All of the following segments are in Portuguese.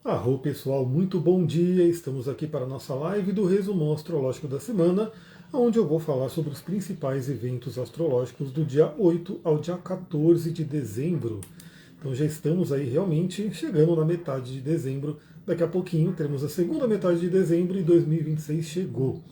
Arro pessoal, muito bom dia! Estamos aqui para a nossa live do resumo astrológico da semana, onde eu vou falar sobre os principais eventos astrológicos do dia 8 ao dia 14 de dezembro. Então já estamos aí realmente chegando na metade de dezembro. Daqui a pouquinho teremos a segunda metade de dezembro e 2026 chegou.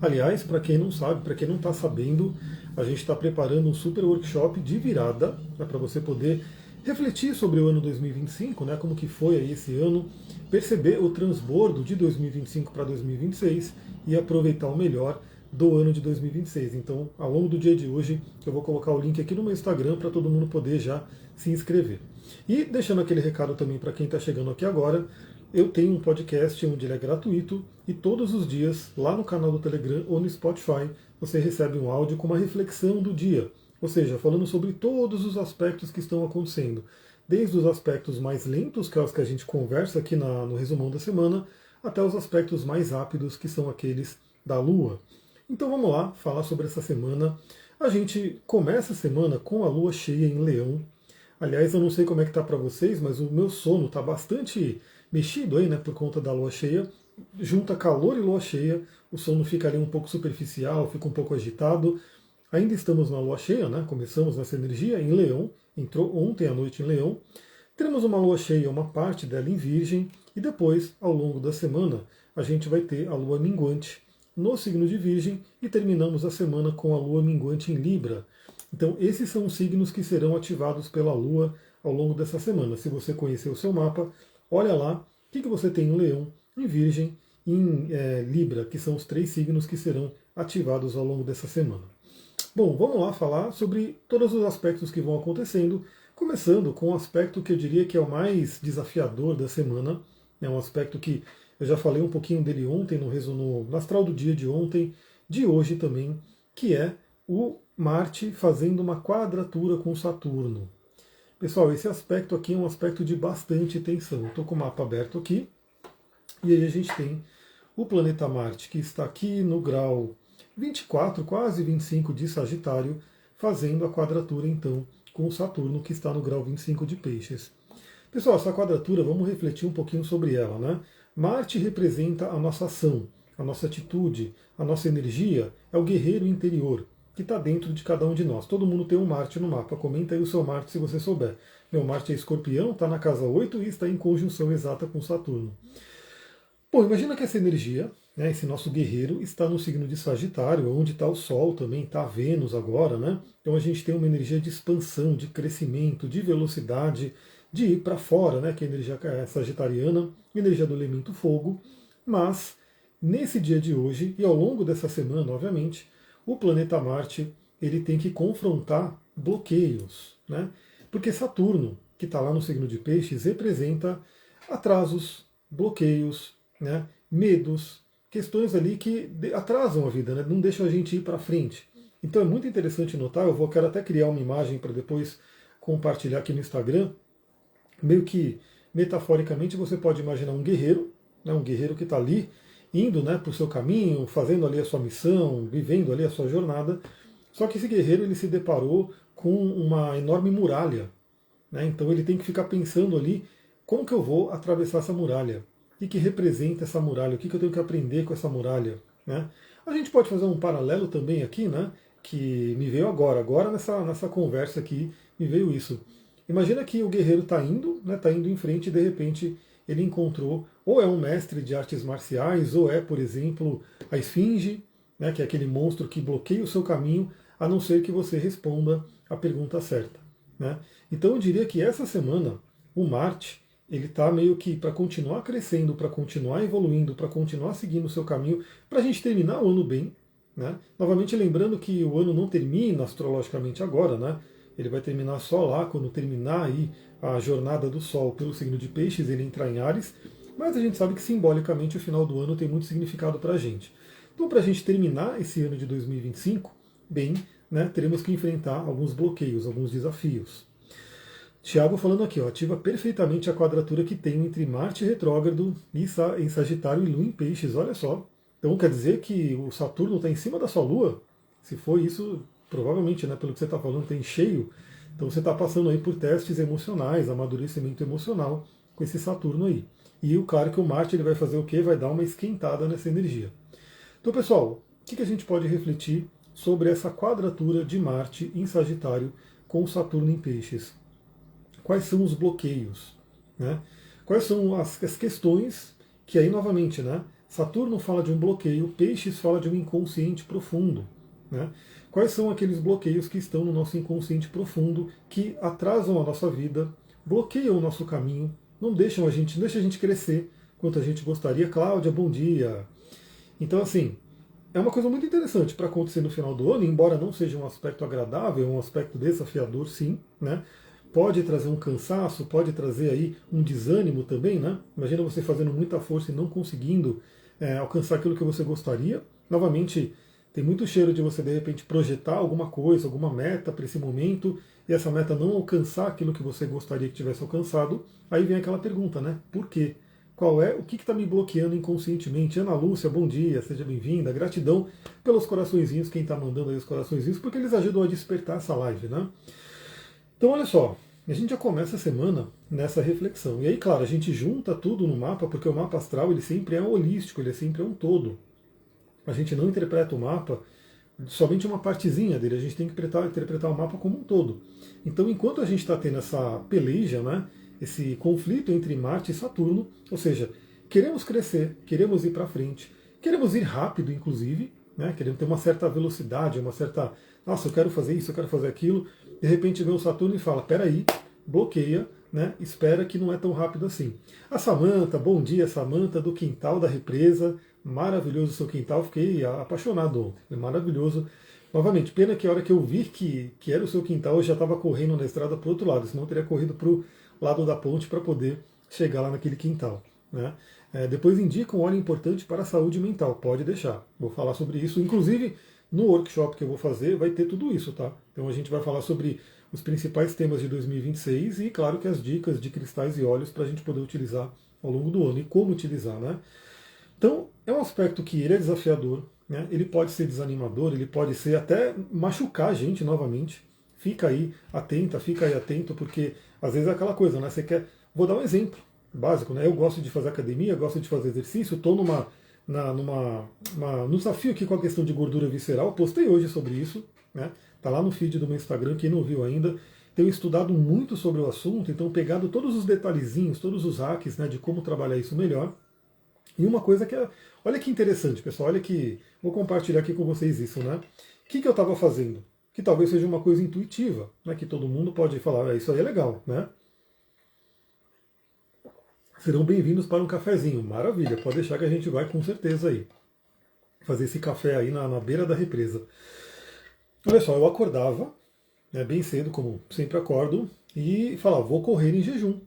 Aliás, para quem não sabe, para quem não está sabendo, a gente está preparando um super workshop de virada, né, para você poder refletir sobre o ano 2025, né, como que foi aí esse ano, perceber o transbordo de 2025 para 2026 e aproveitar o melhor do ano de 2026. Então, ao longo do dia de hoje, eu vou colocar o link aqui no meu Instagram para todo mundo poder já se inscrever. E deixando aquele recado também para quem está chegando aqui agora, eu tenho um podcast onde ele é gratuito e todos os dias, lá no canal do Telegram ou no Spotify, você recebe um áudio com uma reflexão do dia. Ou seja, falando sobre todos os aspectos que estão acontecendo. Desde os aspectos mais lentos, que é os que a gente conversa aqui no resumão da semana, até os aspectos mais rápidos, que são aqueles da Lua. Então vamos lá falar sobre essa semana. A gente começa a semana com a Lua cheia em Leão. Aliás, eu não sei como é que tá para vocês, mas o meu sono está bastante mexido aí, né, por conta da Lua cheia. Junta calor e Lua cheia, o sono fica ali um pouco superficial, fica um pouco agitado. Ainda estamos na Lua cheia, né? Começamos nessa energia em Leão, entrou ontem à noite em Leão. Teremos uma Lua cheia, uma parte dela em Virgem, e depois, ao longo da semana, a gente vai ter a Lua minguante no signo de Virgem e terminamos a semana com a Lua minguante em Libra. Então, esses são os signos que serão ativados pela Lua ao longo dessa semana. Se você conhecer o seu mapa, olha lá o que você tem em Leão, em Virgem e em Libra, que são os 3 signos que serão ativados ao longo dessa semana. Bom, vamos lá falar sobre todos os aspectos que vão acontecendo, começando com o aspecto que eu diria que é o mais desafiador da semana, é um aspecto que eu já falei um pouquinho dele ontem no astral do dia de ontem, de hoje também, que é o Marte fazendo uma quadratura com Saturno. Pessoal, esse aspecto aqui é um aspecto de bastante tensão. Estou com o mapa aberto aqui, e aí a gente tem o planeta Marte, que está aqui no grau 24, quase 25 de Sagitário, fazendo a quadratura então com o Saturno, que está no grau 25 de Peixes. Pessoal, essa quadratura, vamos refletir um pouquinho sobre ela, né? Marte representa a nossa ação, a nossa atitude, a nossa energia, é o guerreiro interior, que está dentro de cada um de nós. Todo mundo tem um Marte no mapa. Comenta aí o seu Marte se você souber. Meu Marte é Escorpião, está na casa 8 e está em conjunção exata com Saturno. Bom, imagina que essa energia, né, esse nosso guerreiro, está no signo de Sagitário, onde está o Sol também, está a Vênus agora, né? Então a gente tem uma energia de expansão, de crescimento, de velocidade, de ir para fora, né? Que é a energia sagitariana, energia do elemento fogo. Mas nesse dia de hoje e ao longo dessa semana, obviamente, o planeta Marte ele tem que confrontar bloqueios, né? Porque Saturno, que está lá no signo de Peixes, representa atrasos, bloqueios, né, medos, questões ali que atrasam a vida, né, não deixam a gente ir para frente. Então é muito interessante notar, quero até criar uma imagem para depois compartilhar aqui no Instagram, meio que metaforicamente você pode imaginar um guerreiro, né, um guerreiro que está ali indo, né, para o seu caminho, fazendo ali a sua missão, vivendo ali a sua jornada, só que esse guerreiro ele se deparou com uma enorme muralha, né, então ele tem que ficar pensando ali como que eu vou atravessar essa muralha, o que representa essa muralha, o que eu tenho que aprender com essa muralha. Né? A gente pode fazer um paralelo também aqui, né, que me veio agora nessa conversa aqui me veio isso. Imagina que o guerreiro está indo, né, tá indo em frente e de repente ele encontrou, ou é um mestre de artes marciais, ou é, por exemplo, a esfinge, né, que é aquele monstro que bloqueia o seu caminho, a não ser que você responda a pergunta certa. Né? Então eu diria que essa semana o Marte ele está meio que para continuar crescendo, para continuar evoluindo, para continuar seguindo o seu caminho, para a gente terminar o ano bem. Né? Novamente lembrando que o ano não termina astrologicamente agora, né? Ele vai terminar só lá, quando terminar aí a jornada do Sol pelo signo de Peixes, ele entrar em Áries, mas a gente sabe que simbolicamente o final do ano tem muito significado para a gente. Então, para a gente terminar esse ano de 2025, bem, né, teremos que enfrentar alguns bloqueios, alguns desafios. Tiago falando aqui, ó, ativa perfeitamente a quadratura que tem entre Marte retrógrado em Sagitário e Lua em Peixes, olha só. Então quer dizer que o Saturno está em cima da sua Lua? Se for isso, provavelmente, né, pelo que você está falando, tem cheio. Então você está passando aí por testes emocionais, amadurecimento emocional, com esse Saturno aí. E claro que o Marte ele vai fazer o quê? Vai dar uma esquentada nessa energia. Então, pessoal, o que a gente pode refletir sobre essa quadratura de Marte em Sagitário com Saturno em Peixes? Quais são os bloqueios? Né? Quais são as questões que aí, novamente, né? Saturno fala de um bloqueio, Peixes fala de um inconsciente profundo. Né? Quais são aqueles bloqueios que estão no nosso inconsciente profundo, que atrasam a nossa vida, bloqueiam o nosso caminho, não deixam a gente crescer quanto a gente gostaria. Cláudia, bom dia! Então, assim, é uma coisa muito interessante para acontecer no final do ano, embora não seja um aspecto agradável, um aspecto desafiador, sim, né? Pode trazer um cansaço, pode trazer aí um desânimo também, né? Imagina você fazendo muita força e não conseguindo alcançar aquilo que você gostaria. Novamente, tem muito cheiro de você, de repente, projetar alguma coisa, alguma meta para esse momento, e essa meta não alcançar aquilo que você gostaria que tivesse alcançado. Aí vem aquela pergunta, né? Por quê? O que está me bloqueando inconscientemente? Ana Lúcia, bom dia, seja bem-vinda. Gratidão pelos coraçõezinhos, quem está mandando aí os coraçõezinhos, porque eles ajudam a despertar essa live, né? Então, olha só, a gente já começa a semana nessa reflexão. E aí, claro, a gente junta tudo no mapa, porque o mapa astral ele sempre é holístico, ele sempre é um todo. A gente não interpreta o mapa somente uma partezinha dele, a gente tem que interpretar o mapa como um todo. Então, enquanto a gente está tendo essa peleja, né, esse conflito entre Marte e Saturno, ou seja, queremos crescer, queremos ir para frente, queremos ir rápido, inclusive, né, queremos ter uma certa velocidade, uma certa, nossa, eu quero fazer isso, eu quero fazer aquilo, de repente vem o Saturno e fala, peraí, bloqueia, né, espera que não é tão rápido assim. A Samanta, bom dia, Samanta, do Quintal da Represa, maravilhoso o seu quintal, fiquei apaixonado ontem, é maravilhoso. Novamente, pena que a hora que eu vi que era o seu quintal, eu já estava correndo na estrada para o outro lado, senão eu teria corrido para o lado da ponte para poder chegar lá naquele quintal. Né? Depois indica um óleo importante para a saúde mental, pode deixar, vou falar sobre isso, inclusive no workshop que eu vou fazer vai ter tudo isso, tá? Então a gente vai falar sobre os principais temas de 2026 e, claro, que as dicas de cristais e óleos para a gente poder utilizar ao longo do ano e como utilizar, né? Então, é um aspecto que ele é desafiador, né? Ele pode ser desanimador, ele pode ser até machucar a gente novamente. Fica aí atenta, fica aí atento, porque às vezes é aquela coisa, né? Você quer. Vou dar um exemplo básico, né? Eu gosto de fazer academia, gosto de fazer exercício, estou no desafio aqui com a questão de gordura visceral, postei hoje sobre isso, né? Tá lá no feed do meu Instagram, quem não viu ainda. Tenho estudado muito sobre o assunto, então pegado todos os detalhezinhos, todos os hacks, né, de como trabalhar isso melhor. E uma coisa que é. Olha que interessante, pessoal, olha que. Vou compartilhar aqui com vocês isso, né? O que eu estava fazendo? Que talvez seja uma coisa intuitiva, né? Que todo mundo pode falar, isso aí é legal, né? Serão bem-vindos para um cafezinho. Maravilha, pode deixar que a gente vai com certeza aí. Fazer esse café aí na beira da represa. Olha só, eu acordava, né, bem cedo, como sempre acordo, e falava, vou correr em jejum.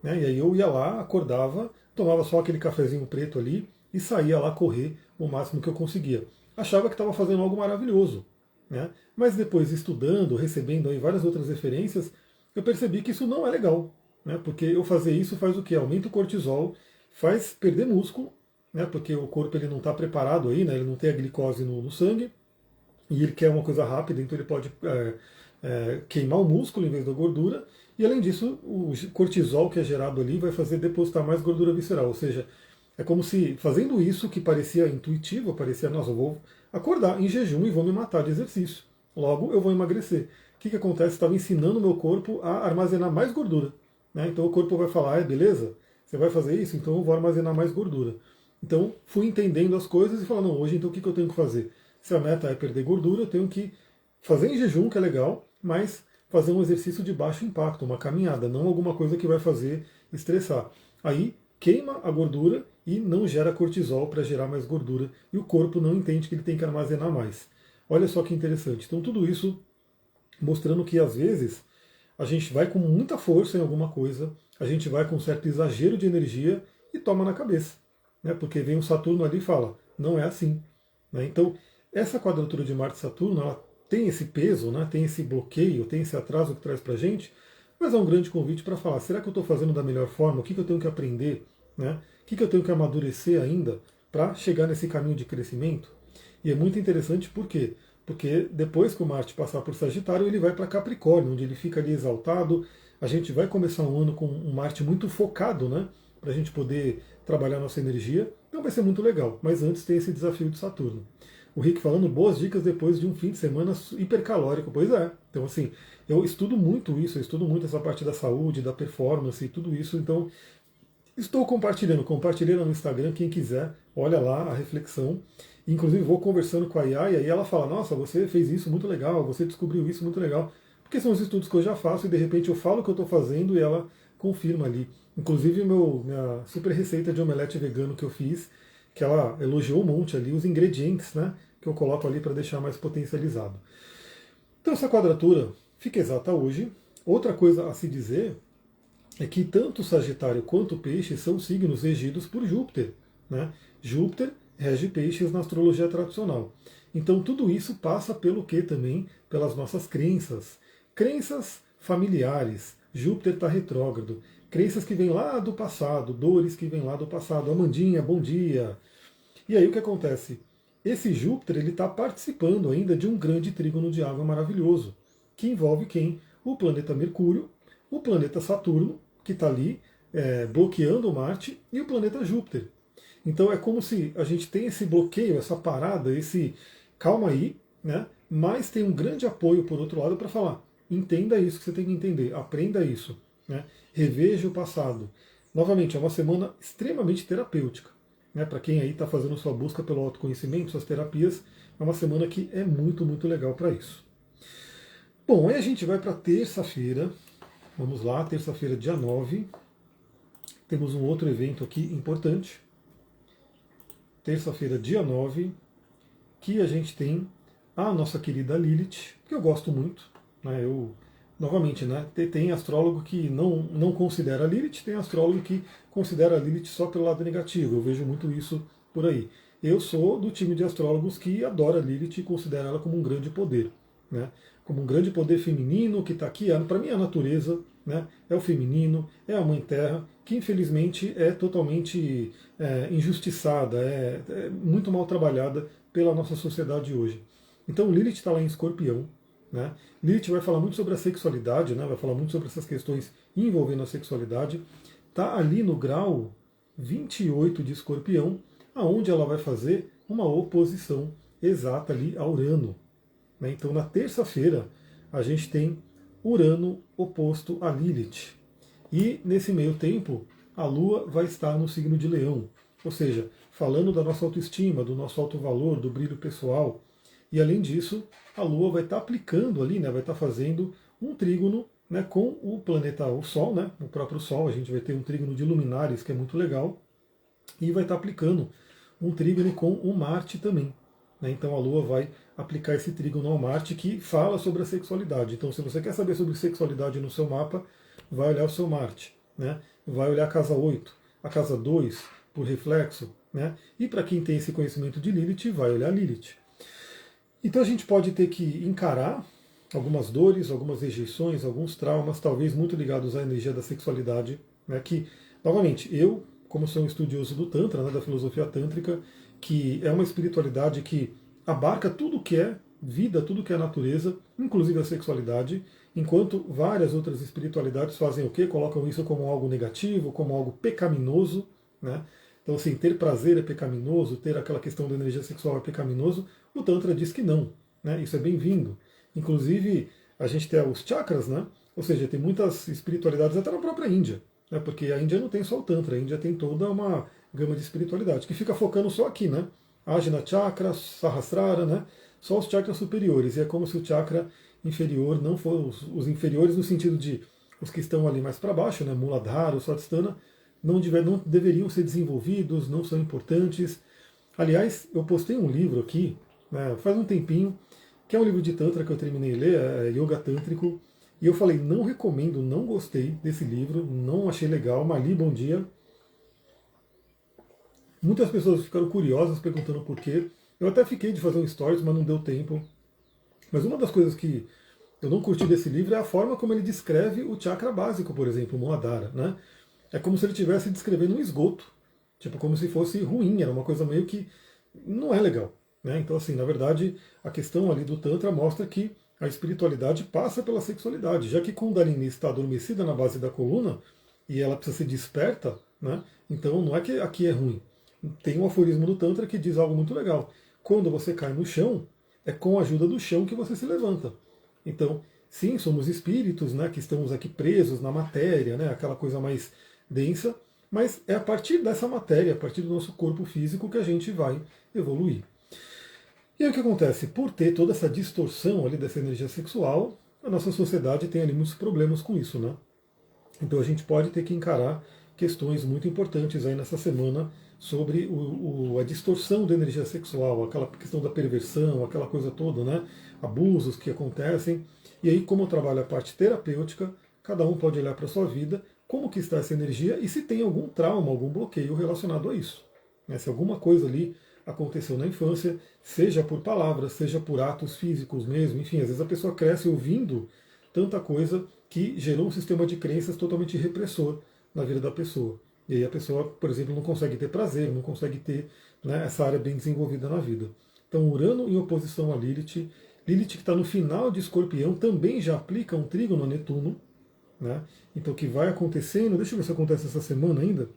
Né? E aí eu ia lá, acordava, tomava só aquele cafezinho preto ali e saía lá correr o máximo que eu conseguia. Achava que estava fazendo algo maravilhoso. Né? Mas depois, estudando, recebendo aí várias outras referências, eu percebi que isso não é legal. Né? Porque eu fazer isso faz o quê? Aumenta o cortisol, faz perder músculo, né? Porque o corpo ele não está preparado aí, né? Ele não tem a glicose no sangue, e ele quer uma coisa rápida, então ele pode queimar o músculo em vez da gordura, e além disso, o cortisol que é gerado ali vai fazer depositar mais gordura visceral, ou seja, é como se fazendo isso que parecia intuitivo, parecia, nossa, eu vou acordar em jejum e vou me matar de exercício, logo eu vou emagrecer. O que acontece? Estava ensinando o meu corpo a armazenar mais gordura. Né? Então o corpo vai falar, beleza, você vai fazer isso, então eu vou armazenar mais gordura. Então fui entendendo as coisas e falando, não, hoje então o que eu tenho que fazer? Se a meta é perder gordura, eu tenho que fazer em jejum, que é legal, mas fazer um exercício de baixo impacto, uma caminhada, não alguma coisa que vai fazer estressar. Aí queima a gordura e não gera cortisol para gerar mais gordura, e o corpo não entende que ele tem que armazenar mais. Olha só que interessante. Então tudo isso mostrando que às vezes a gente vai com muita força em alguma coisa, a gente vai com um certo exagero de energia e toma na cabeça. Né? Porque vem o Saturno ali e fala, não é assim. Né? Então, essa quadratura de Marte e Saturno, ela tem esse peso, né? Tem esse bloqueio, tem esse atraso que traz para a gente, mas é um grande convite para falar, será que eu estou fazendo da melhor forma? O que eu tenho que aprender? Né? O que eu tenho que amadurecer ainda para chegar nesse caminho de crescimento? E é muito interessante por quê? Porque depois que o Marte passar por Sagitário, ele vai para Capricórnio, onde ele fica ali exaltado, A gente vai começar um ano com um Marte muito focado, né? Para a gente poder trabalhar nossa energia. Então vai ser muito legal. Mas antes tem esse desafio de Saturno. O Rick falando boas dicas depois de um fim de semana hipercalórico. Pois é. Então, assim, eu estudo muito isso, eu estudo muito essa parte da saúde, da performance e tudo isso. Então, estou compartilhando, compartilhei no Instagram, quem quiser, olha lá a reflexão. Inclusive vou conversando com a Yaya e ela fala, nossa, você fez isso muito legal, você descobriu isso muito legal. Porque são os estudos que eu já faço e de repente eu falo o que eu estou fazendo e ela confirma ali. Inclusive minha super receita de omelete vegano que eu fiz, que ela elogiou um monte ali, os ingredientes, né, que eu coloco ali para deixar mais potencializado. Então essa quadratura fica exata hoje. Outra coisa a se dizer é que tanto Sagitário quanto Peixes são signos regidos por Júpiter. Né? Júpiter rege Peixes na astrologia tradicional. Então tudo isso passa pelo que também? Pelas nossas crenças. Crenças familiares. Júpiter está retrógrado. Crenças que vêm lá do passado, dores que vêm lá do passado. Amandinha, bom dia. E aí o que acontece? Esse Júpiter ele está participando ainda de um grande trígono de água maravilhoso, que envolve quem? O planeta Mercúrio, o planeta Saturno, que está ali bloqueando o Marte, e o planeta Júpiter. Então é como se a gente tem esse bloqueio, essa parada, esse calma aí, né? Mas tem um grande apoio por outro lado para falar, entenda isso que você tem que entender, aprenda isso, né? Reveja o passado. Novamente, é uma semana extremamente terapêutica. Né? Para quem aí está fazendo sua busca pelo autoconhecimento, suas terapias, é uma semana que é muito, muito legal para isso. Bom, aí a gente vai para terça-feira. Vamos lá, terça-feira, dia 9. Temos um outro evento aqui importante. Terça-feira, dia 9, que a gente tem a nossa querida Lilith, que eu gosto muito. Né? Novamente, né, tem astrólogo que não considera a Lilith, tem astrólogo que considera a Lilith só pelo lado negativo. Eu vejo muito isso por aí. Eu sou do time de astrólogos que adora a Lilith e considera ela como um grande poder. Né? Como um grande poder feminino que está aqui. Para mim, a natureza, né, é o feminino, é a Mãe Terra, que infelizmente é totalmente injustiçada, é muito mal trabalhada pela nossa sociedade hoje. Então, Lilith está lá em Escorpião. Né? Lilith vai falar muito sobre a sexualidade, né? Vai falar muito sobre essas questões envolvendo a sexualidade. Está ali no grau 28 de Escorpião, aonde ela vai fazer uma oposição exata ali a Urano. Né? Então, na terça-feira, a gente tem Urano oposto a Lilith. E, nesse meio tempo, a Lua vai estar no signo de Leão. Ou seja, falando da nossa autoestima, do nosso alto valor, do brilho pessoal. E, além disso, a Lua vai estar aplicando ali, né, vai estar fazendo um trígono, né, com o planeta, o Sol, né, o próprio Sol. A gente vai ter um trígono de luminares, que é muito legal. E vai estar aplicando um trígono com o Marte também. Né? Então a Lua vai aplicar esse trígono ao Marte que fala sobre a sexualidade. Então, se você quer saber sobre sexualidade no seu mapa, vai olhar o seu Marte. Né? Vai olhar a casa 8, a casa 2, por reflexo. Né? E para quem tem esse conhecimento de Lilith, vai olhar Lilith. Então a gente pode ter que encarar algumas dores, algumas rejeições, alguns traumas, talvez muito ligados à energia da sexualidade. Né? Que, novamente, eu, como sou um estudioso do Tantra, né, da filosofia tântrica, que é uma espiritualidade que abarca tudo que é vida, tudo que é natureza, inclusive a sexualidade, enquanto várias outras espiritualidades fazem o quê? Colocam isso como algo negativo, como algo pecaminoso. Né? Então, assim, ter prazer é pecaminoso, ter aquela questão da energia sexual é pecaminoso. O Tantra diz que não. Né? Isso é bem-vindo. Inclusive, a gente tem os chakras, né? Ou seja, tem muitas espiritualidades até na própria Índia. Né? Porque a Índia não tem só o Tantra, a Índia tem toda uma gama de espiritualidade, que fica focando só aqui, né? Ajna Chakra, Sahasrara, né? Só os chakras superiores. E é como se o chakra inferior não fosse os inferiores no sentido de os que estão ali mais para baixo, né? Muladhara, Swadhisthana, não deveriam ser desenvolvidos, não são importantes. Aliás, eu postei um livro aqui, né, faz um tempinho, que é um livro de Tantra que eu terminei de ler, é Yoga Tântrico, e eu falei, não recomendo, não gostei desse livro, não achei legal. Mali, bom dia. Muitas pessoas ficaram curiosas perguntando por quê. Eu até fiquei de fazer um stories, mas não deu tempo. Mas uma das coisas que eu não curti desse livro é a forma como ele descreve o chakra básico, por exemplo, o Muladhara. Né? É como se ele estivesse descrevendo um esgoto. Tipo, como se fosse ruim, era uma coisa meio que não é legal. Né? Então, assim, na verdade, a questão ali do Tantra mostra que a espiritualidade passa pela sexualidade, já que Kundalini está adormecida na base da coluna e ela precisa ser desperta, né? Então não é que aqui é ruim. Tem um aforismo do Tantra que diz algo muito legal. Quando você cai no chão, é com a ajuda do chão que você se levanta. Então, sim, somos espíritos, né, que estamos aqui presos na matéria, né, aquela coisa mais densa, mas é a partir dessa matéria, a partir do nosso corpo físico, que a gente vai evoluir. E aí o que acontece? Por ter toda essa distorção ali dessa energia sexual, a nossa sociedade tem ali muitos problemas com isso, né? Então a gente pode ter que encarar questões muito importantes aí nessa semana sobre a distorção da energia sexual, aquela questão da perversão, aquela coisa toda, né? Abusos que acontecem. E aí, como eu trabalho a parte terapêutica, cada um pode olhar para a sua vida, como que está essa energia e se tem algum trauma, algum bloqueio relacionado a isso. Né? Se alguma coisa ali aconteceu na infância, seja por palavras, seja por atos físicos mesmo, enfim, às vezes a pessoa cresce ouvindo tanta coisa que gerou um sistema de crenças totalmente repressor na vida da pessoa. E aí a pessoa, por exemplo, não consegue ter prazer, não consegue ter, né, essa área bem desenvolvida na vida. Então, Urano em oposição a Lilith, Lilith que está no final de Escorpião, também já aplica um trígono a Netuno, né? Então, o que vai acontecendo, deixa eu ver se acontece essa semana ainda.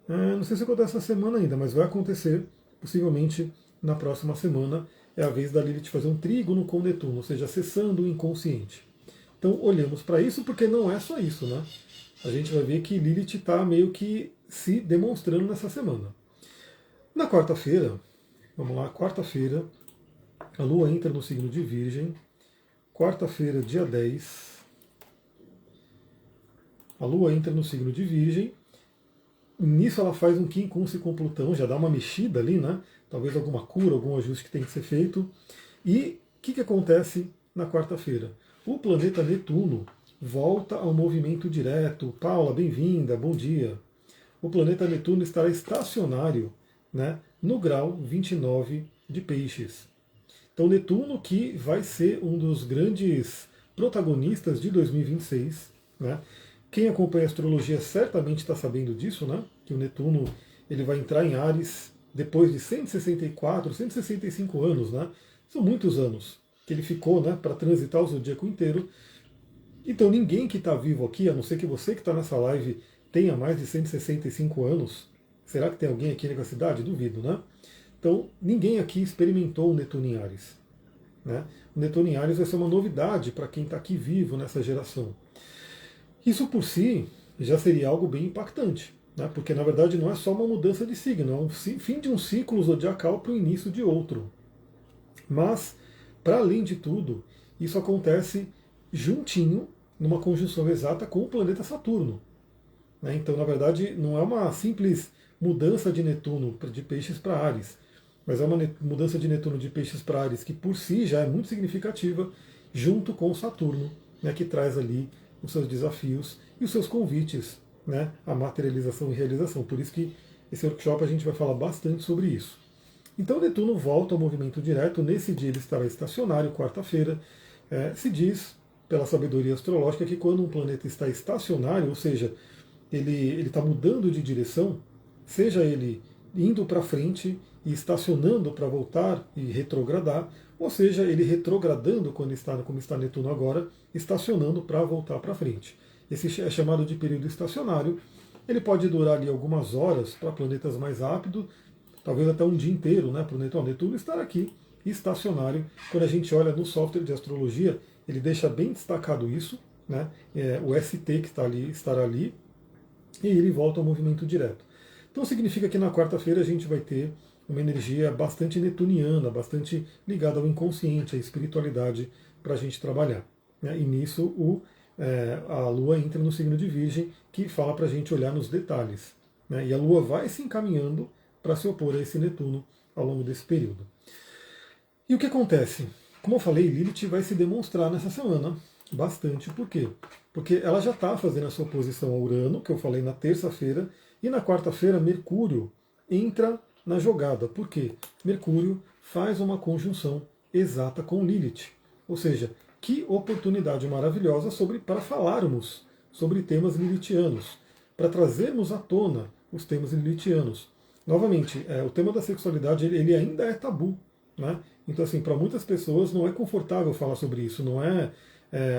Não sei se acontece essa semana ainda, mas vai acontecer, possivelmente na próxima semana, é a vez da Lilith fazer um trígono com Netuno, ou seja, acessando o inconsciente. Então, olhamos para isso porque não é só isso, né? A gente vai ver que Lilith está meio que se demonstrando nessa semana. Na quarta-feira, vamos lá, quarta-feira, a Lua entra no signo de Virgem. Quarta-feira, dia 10, a Lua entra no signo de Virgem. Nisso ela faz um quincunce com Plutão, já dá uma mexida ali, né? Talvez alguma cura, algum ajuste que tem que ser feito. E o que acontece na quarta-feira? O planeta Netuno volta ao movimento direto. Paula, bem-vinda, bom dia. O planeta Netuno estará estacionário, né, no grau 29 de Peixes. Então, Netuno que vai ser um dos grandes protagonistas de 2026. Né? Quem acompanha a astrologia certamente está sabendo disso, né? Que o Netuno ele vai entrar em Áries depois de 164, 165 anos. Né? São muitos anos que ele ficou, né, para transitar o zodíaco inteiro. Então ninguém que está vivo aqui, a não ser que você que está nessa live tenha mais de 165 anos, será que tem alguém aqui na cidade? Duvido, né? Então ninguém aqui experimentou o Netuno em Áries. Né? O Netuno em Áries vai ser uma novidade para quem está aqui vivo nessa geração. Isso por si já seria algo bem impactante, né? Porque na verdade não é só uma mudança de signo, é um fim de um ciclo zodiacal para o início de outro. Mas, para além de tudo, isso acontece juntinho, numa conjunção exata com o planeta Saturno. Né? Então, na verdade, não é uma simples mudança de Netuno de Peixes para Áries, mas é uma mudança de Netuno de Peixes para Áries que por si já é muito significativa, junto com o Saturno, né, que traz ali os seus desafios e os seus convites, né, à materialização e realização. Por isso que esse workshop a gente vai falar bastante sobre isso. Então Netuno volta ao movimento direto, nesse dia ele estará estacionário, quarta-feira. Se diz, pela sabedoria astrológica, que quando um planeta está estacionário, ou seja, ele está mudando de direção, seja ele indo para frente e estacionando para voltar e retrogradar, ou seja, ele retrogradando quando está, como está Netuno agora, estacionando para voltar para frente. Esse é chamado de período estacionário. Ele pode durar ali algumas horas para planetas mais rápidos, talvez até um dia inteiro, né, para o Netuno estar aqui estacionário. Quando a gente olha no software de astrologia, ele deixa bem destacado isso, né, o ST que está ali, estará ali, e ele volta ao movimento direto. Então significa que na quarta-feira a gente vai ter uma energia bastante netuniana, bastante ligada ao inconsciente, à espiritualidade para a gente trabalhar. Né? E nisso a Lua entra no signo de Virgem, que fala para a gente olhar nos detalhes. Né? E a Lua vai se encaminhando para se opor a esse Netuno ao longo desse período. E o que acontece? Como eu falei, Lilith vai se demonstrar nessa semana bastante. Por quê? Porque ela já está fazendo a sua oposição ao Urano, que eu falei na terça-feira, e na quarta-feira Mercúrio entra na jogada. Por quê? Mercúrio faz uma conjunção exata com Lilith. Ou seja, que oportunidade maravilhosa para falarmos sobre temas lilithianos, para trazermos à tona os temas lilithianos. Novamente, o tema da sexualidade ele ainda é tabu. Né? Então, assim, para muitas pessoas não é confortável falar sobre isso, não é,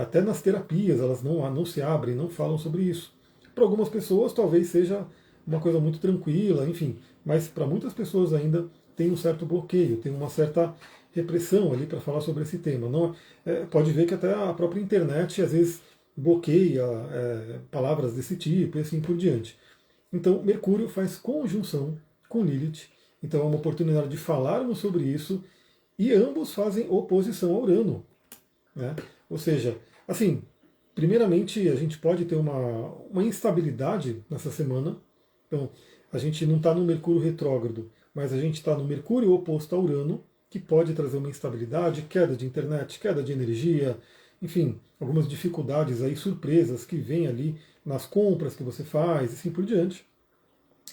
até nas terapias elas não se abrem, não falam sobre isso. Para algumas pessoas talvez seja uma coisa muito tranquila, enfim, mas para muitas pessoas ainda tem um certo bloqueio, tem uma certa repressão ali para falar sobre esse tema. Não, pode ver que até a própria internet às vezes bloqueia palavras desse tipo e assim por diante. Então, Mercúrio faz conjunção com Lilith, então é uma oportunidade de falarmos sobre isso, e ambos fazem oposição a Urano. Né? Ou seja, assim, primeiramente a gente pode ter uma instabilidade nessa semana. Então, a gente não está no Mercúrio retrógrado, mas a gente está no Mercúrio oposto a Urano, que pode trazer uma instabilidade, queda de internet, queda de energia, enfim, algumas dificuldades aí, surpresas que vêm ali nas compras que você faz e assim por diante.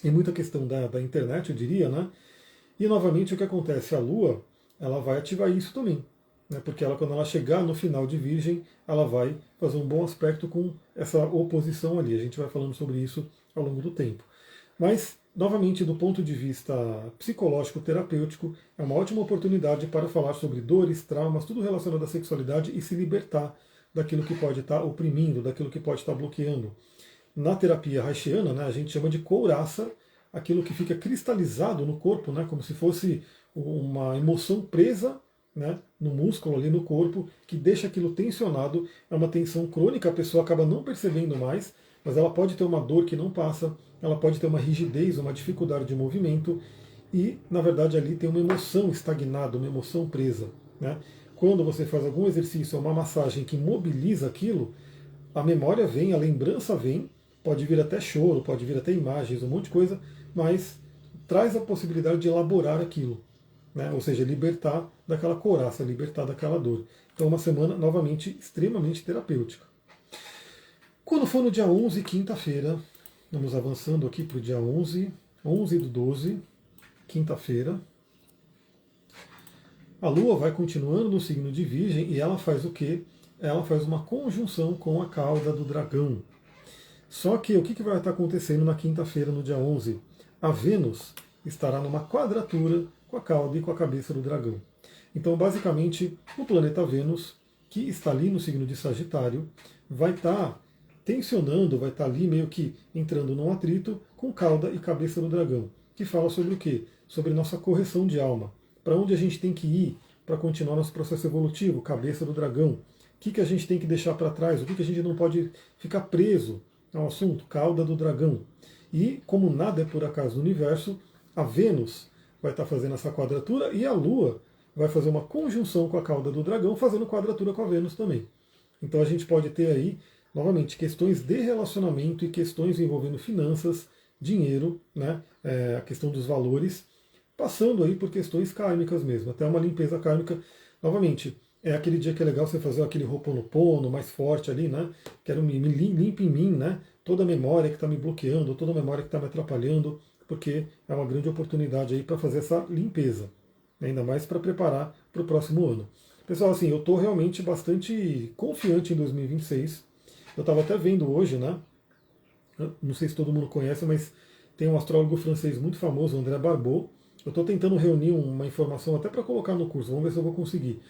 E muita questão da internet, eu diria, né? E novamente o que acontece? A Lua, ela vai ativar isso também. Né? Porque ela, quando ela chegar no final de Virgem, ela vai fazer um bom aspecto com essa oposição ali. A gente vai falando sobre isso ao longo do tempo. Mas, novamente, do ponto de vista psicológico, terapêutico, é uma ótima oportunidade para falar sobre dores, traumas, tudo relacionado à sexualidade e se libertar daquilo que pode estar oprimindo, daquilo que pode estar bloqueando. Na terapia haitiana, né, a gente chama de couraça, aquilo que fica cristalizado no corpo, né, como se fosse uma emoção presa, né, no músculo ali no corpo, que deixa aquilo tensionado. É uma tensão crônica, a pessoa acaba não percebendo mais, mas ela pode ter uma dor que não passa, ela pode ter uma rigidez, uma dificuldade de movimento, e na verdade ali tem uma emoção estagnada, uma emoção presa. Né? Quando você faz algum exercício, uma massagem que mobiliza aquilo, a memória vem, a lembrança vem, pode vir até choro, pode vir até imagens, um monte de coisa, mas traz a possibilidade de elaborar aquilo, né? Ou seja, libertar daquela couraça, libertar daquela dor. Então, uma semana, novamente, extremamente terapêutica. Quando for no dia 11, quinta-feira, vamos avançando aqui para o dia 11, 11/12, quinta-feira, a Lua vai continuando no signo de Virgem e ela faz o quê? Ela faz uma conjunção com a cauda do dragão. Só que o que vai estar acontecendo na quinta-feira, no dia 11? A Vênus estará numa quadratura com a cauda e com a cabeça do dragão. Então, basicamente, o planeta Vênus, que está ali no signo de Sagitário, vai estar tensionando, vai estar ali meio que entrando num atrito com cauda e cabeça do dragão, que fala sobre o quê? Sobre nossa correção de alma. Para onde a gente tem que ir para continuar nosso processo evolutivo, cabeça do dragão. O que a gente tem que deixar para trás, o que a gente não pode ficar preso ao assunto, cauda do dragão. E, como nada é por acaso no universo, a Vênus vai estar fazendo essa quadratura e a Lua vai fazer uma conjunção com a cauda do dragão, fazendo quadratura com a Vênus também. Então a gente pode ter aí, novamente, questões de relacionamento e questões envolvendo finanças, dinheiro, né, a questão dos valores, passando aí por questões kármicas mesmo, até uma limpeza kármica. Novamente, é aquele dia que é legal você fazer aquele Ho'oponopono mais forte ali, né? Quero me limpe em mim, né? Toda a memória que está me bloqueando, toda a memória que está me atrapalhando, porque é uma grande oportunidade aí para fazer essa limpeza, né? Ainda mais para preparar para o próximo ano. Pessoal, assim, eu estou realmente bastante confiante em 2026. Eu estava até vendo hoje, né? Eu não sei se todo mundo conhece, mas tem um astrólogo francês muito famoso, André Barbeau. Eu estou tentando reunir uma informação até para colocar no curso, vamos ver se eu vou conseguir.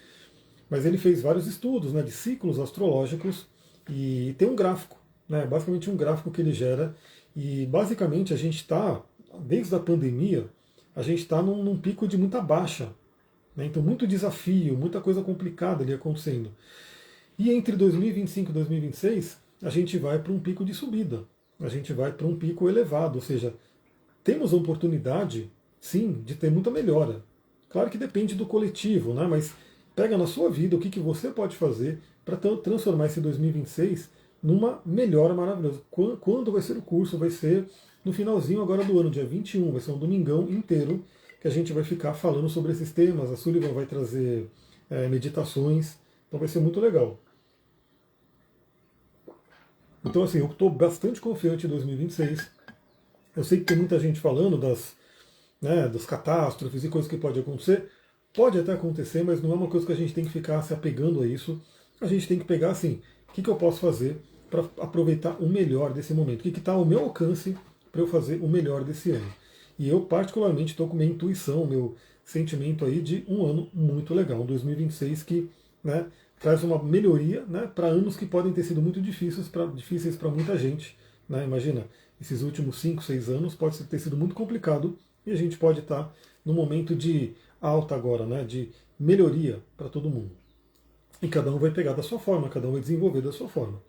Mas ele fez vários estudos, né, de ciclos astrológicos e tem um gráfico, né, basicamente um gráfico que ele gera. E basicamente a gente está, desde a pandemia, a gente está num pico de muita baixa. Né, então muito desafio, muita coisa complicada ali acontecendo. E entre 2025 e 2026, a gente vai para um pico de subida. A gente vai para um pico elevado, ou seja, temos a oportunidade, sim, de ter muita melhora. Claro que depende do coletivo, né, mas pega na sua vida o que você pode fazer para transformar esse 2026 numa melhora maravilhosa. Quando vai ser o curso? Vai ser no finalzinho agora do ano, dia 21, vai ser um domingão inteiro que a gente vai ficar falando sobre esses temas. A Sullivan vai trazer meditações, então vai ser muito legal. Então, assim, eu estou bastante confiante em 2026. Eu sei que tem muita gente falando das catástrofes e coisas que podem acontecer. Pode até acontecer, mas não é uma coisa que a gente tem que ficar se apegando a isso. A gente tem que pegar assim, o que eu posso fazer para aproveitar o melhor desse momento? O que está ao meu alcance para eu fazer o melhor desse ano? E eu particularmente estou com minha intuição, sentimento aí de um ano muito legal, um 2026 que, né, traz uma melhoria, né, para anos que podem ter sido muito difíceis para muita gente. Né? Imagina, esses últimos 5, 6 anos pode ter sido muito complicado e a gente pode estar no momento de alta agora, né, de melhoria para todo mundo. E cada um vai pegar da sua forma, cada um vai desenvolver da sua forma.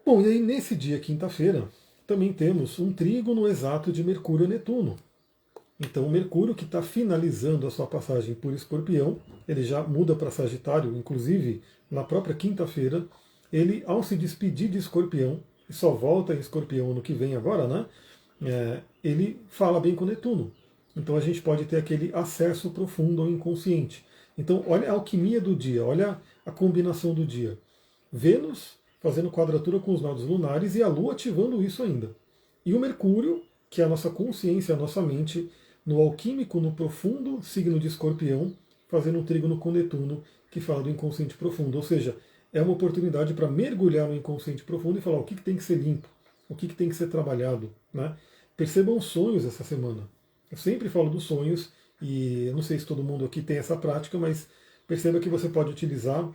Bom, e aí nesse dia, quinta-feira, também temos um trígono exato de Mercúrio e Netuno. Então o Mercúrio, que está finalizando a sua passagem por Escorpião, ele já muda para Sagitário, inclusive na própria quinta-feira, ele, ao se despedir de Escorpião, e só volta em Escorpião ano que vem agora, né? Ele fala bem com Netuno. Então a gente pode ter aquele acesso profundo ao inconsciente. Então olha a alquimia do dia, olha a combinação do dia. Vênus fazendo quadratura com os nodos lunares e a Lua ativando isso ainda. E o Mercúrio, que é a nossa consciência, a nossa mente, no alquímico, no profundo signo de Escorpião, fazendo um trígono com Netuno, que fala do inconsciente profundo. Ou seja, é uma oportunidade para mergulhar no inconsciente profundo e falar o que tem que ser limpo, o que tem que ser trabalhado. Né? Percebam os sonhos essa semana. Eu sempre falo dos sonhos, e eu não sei se todo mundo aqui tem essa prática, mas perceba que você pode utilizar,